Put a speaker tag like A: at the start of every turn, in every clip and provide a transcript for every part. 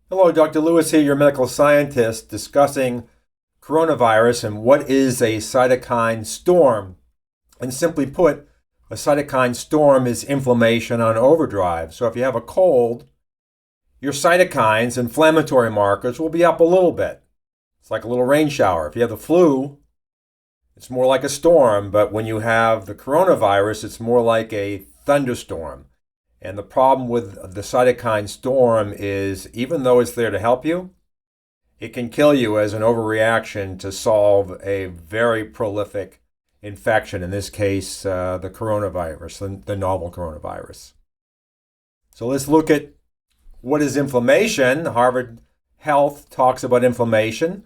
A: Hello, Dr. Lewis here, your medical scientist, discussing coronavirus and what is a cytokine storm. And simply put, a cytokine storm is inflammation on overdrive. So if you have a cold, your cytokines, inflammatory markers, will be up a little bit. It's like a little rain shower. If you have the flu, it's more like a storm. But when you have the coronavirus, it's more like a thunderstorm. And the problem with the cytokine storm is, even though it's there to help you, it can kill you as an overreaction to solve a very prolific infection, in this case, the coronavirus, the novel coronavirus. So let's look at what is inflammation. Harvard Health talks about inflammation,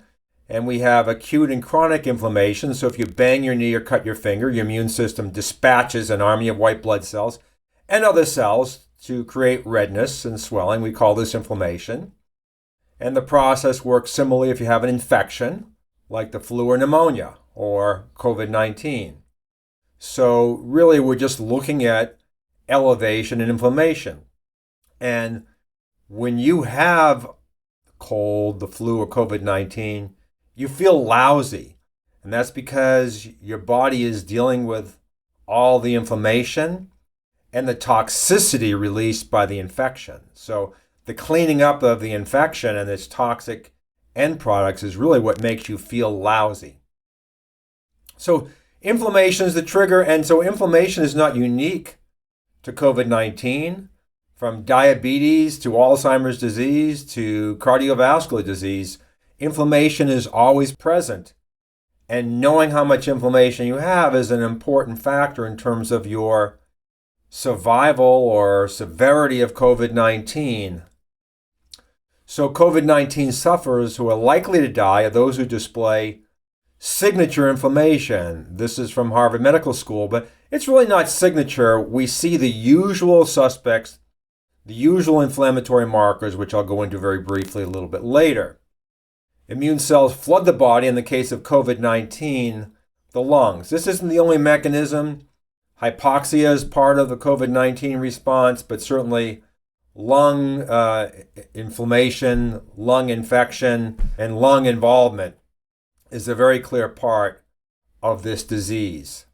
A: and we have acute and chronic inflammation. So if you bang your knee or cut your finger, your immune system dispatches an army of white blood cells and other cells to create redness and swelling. We call this inflammation. And the process works similarly if you have an infection, like the flu or pneumonia or COVID-19. So really, we're just looking at elevation and inflammation. And when you have cold, the flu, or COVID-19, you feel lousy. And that's because your body is dealing with all the inflammation and the toxicity released by the infection. So the cleaning up of the infection and its toxic end products is really what makes you feel lousy. So inflammation is the trigger, and so inflammation is not unique to COVID-19. From diabetes to Alzheimer's disease to cardiovascular disease, inflammation is always present. And knowing how much inflammation you have is an important factor in terms of your survival or severity of COVID-19. So COVID-19 sufferers who are likely to die are those who display signature inflammation. This is from Harvard Medical School, but it's really not signature. We see the usual suspects, the usual inflammatory markers, which I'll go into very briefly a little bit later. Immune cells flood the body. In the case of COVID-19, the lungs. This isn't the only mechanism. Hypoxia is part of the COVID-19 response, but certainly lung inflammation, lung infection, and lung involvement is a very clear part of this disease.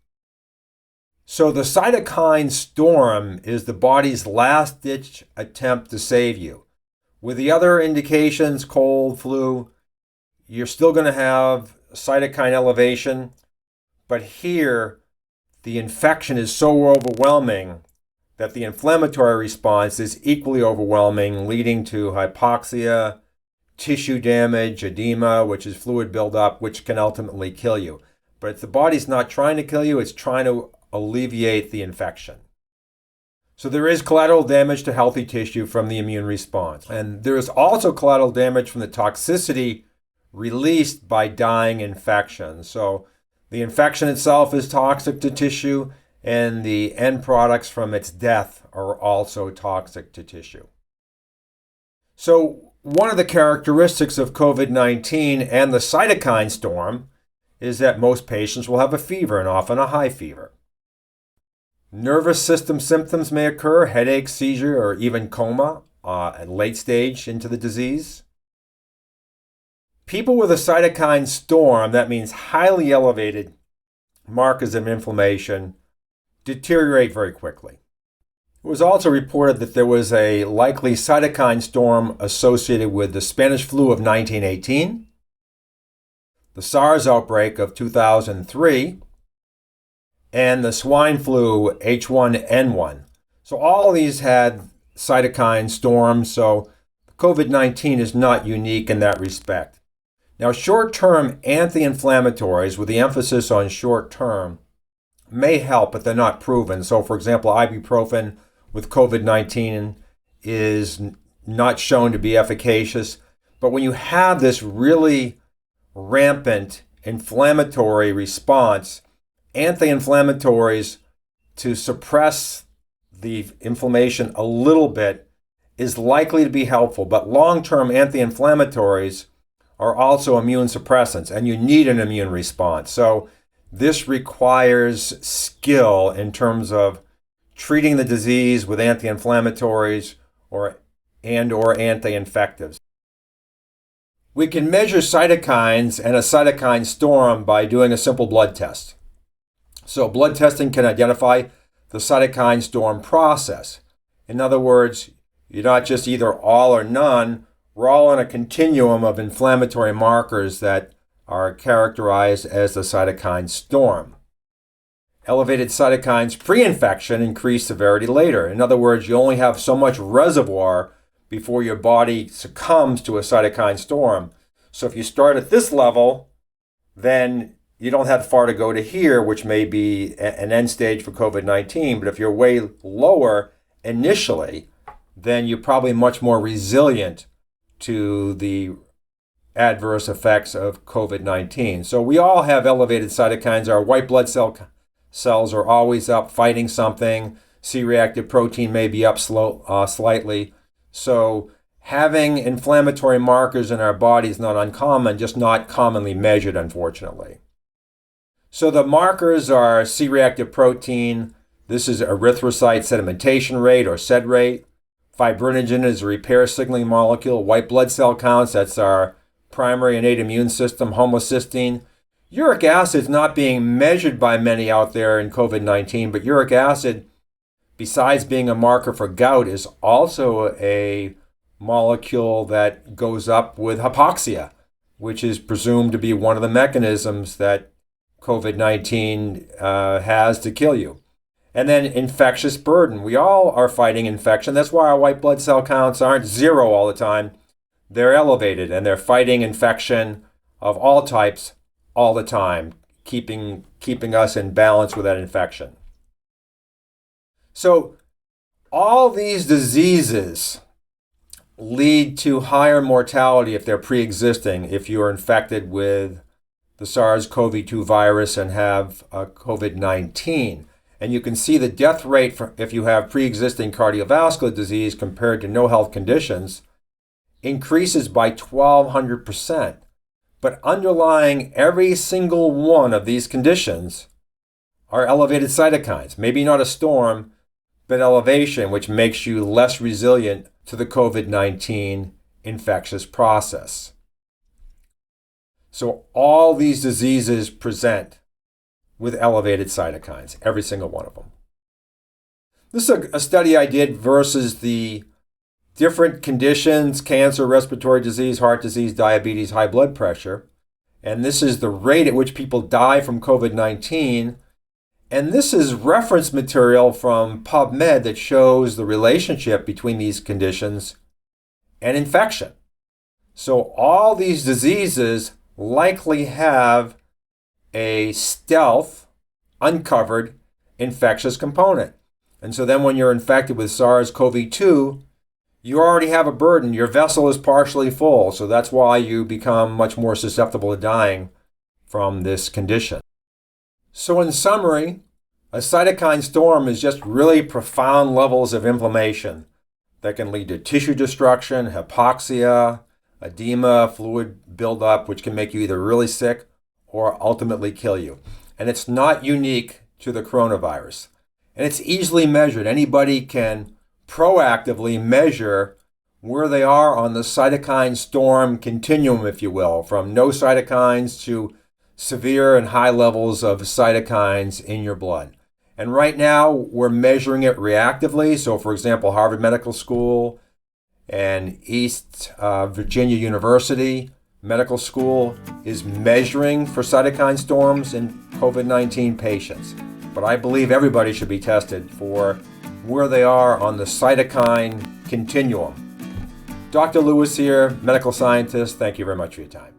A: So the cytokine storm is the body's last-ditch attempt to save you. With the other indications, cold, flu, you're still going to have cytokine elevation, but here, the infection is so overwhelming that the inflammatory response is equally overwhelming, leading to hypoxia, tissue damage, edema, which is fluid buildup, which can ultimately kill you. But if the body's not trying to kill you, it's trying to alleviate the infection. So there is collateral damage to healthy tissue from the immune response. And there is also collateral damage from the toxicity released by dying infection. So the infection itself is toxic to tissue, and the end products from its death are also toxic to tissue. So one of the characteristics of COVID-19 and the cytokine storm is that most patients will have a fever, and often a high fever. Nervous system symptoms may occur, headache, seizure, or even coma at late stage into the disease. People with a cytokine storm, that means highly elevated markers of inflammation, deteriorate very quickly. It was also reported that there was a likely cytokine storm associated with the Spanish flu of 1918, the SARS outbreak of 2003, and the swine flu H1N1. So all of these had cytokine storms, so COVID-19 is not unique in that respect. Now, short-term anti-inflammatories, with the emphasis on short-term, may help, but they're not proven. So, for example, ibuprofen with COVID-19 is not shown to be efficacious. But when you have this really rampant inflammatory response, anti-inflammatories to suppress the inflammation a little bit is likely to be helpful. But long-term anti-inflammatories are also immune suppressants, and you need an immune response. So this requires skill in terms of treating the disease with anti-inflammatories or anti-infectives. We can measure cytokines and a cytokine storm by doing a simple blood test. So blood testing can identify the cytokine storm process. In other words, you're not just either all or none. We're all on a continuum of inflammatory markers that are characterized as the cytokine storm. Elevated cytokines pre-infection increase severity later. In other words, you only have so much reservoir before your body succumbs to a cytokine storm. So if you start at this level, then you don't have far to go to here, which may be an end stage for COVID-19. But if you're way lower initially, then you're probably much more resilient to the adverse effects of COVID-19. So we all have elevated cytokines. Our white blood cells are always up fighting something. C-reactive protein may be up slightly. So having inflammatory markers in our body is not uncommon, just not commonly measured, unfortunately. So the markers are C-reactive protein. This is erythrocyte sedimentation rate or SED rate. Fibrinogen is a repair signaling molecule. White blood cell counts, that's our primary innate immune system. Homocysteine. Uric acid is not being measured by many out there in COVID-19, but uric acid, besides being a marker for gout, is also a molecule that goes up with hypoxia, which is presumed to be one of the mechanisms that COVID-19 has to kill you. And then infectious burden. We all are fighting infection. That's why our white blood cell counts aren't zero all the time. They're elevated, and they're fighting infection of all types all the time, keeping us in balance with that infection. So all these diseases lead to higher mortality if they're pre-existing, if you're infected with the SARS-CoV-2 virus and have COVID-19. And you can see the death rate if you have pre-existing cardiovascular disease compared to no health conditions increases by 1,200%. But underlying every single one of these conditions are elevated cytokines. Maybe not a storm, but elevation, which makes you less resilient to the COVID-19 infectious process. So all these diseases present with elevated cytokines, every single one of them. This is a study I did versus the different conditions: cancer, respiratory disease, heart disease, diabetes, high blood pressure. And this is the rate at which people die from COVID-19. And this is reference material from PubMed that shows the relationship between these conditions and infection. So all these diseases likely have a stealth, uncovered infectious component. And so then when you're infected with SARS-CoV-2, you already have a burden. Your vessel is partially full. So that's why you become much more susceptible to dying from this condition. So in summary, a cytokine storm is just really profound levels of inflammation that can lead to tissue destruction, hypoxia, edema, fluid buildup, which can make you either really sick or ultimately kill you. And it's not unique to the coronavirus. And it's easily measured. Anybody can proactively measure where they are on the cytokine storm continuum, if you will, from no cytokines to severe and high levels of cytokines in your blood. And right now, we're measuring it reactively. So, for example, Harvard Medical School and East Virginia University Medical School is measuring for cytokine storms in COVID-19 patients. But I believe everybody should be tested for where they are on the cytokine continuum. Dr. Lewis here, medical scientist. Thank you very much for your time.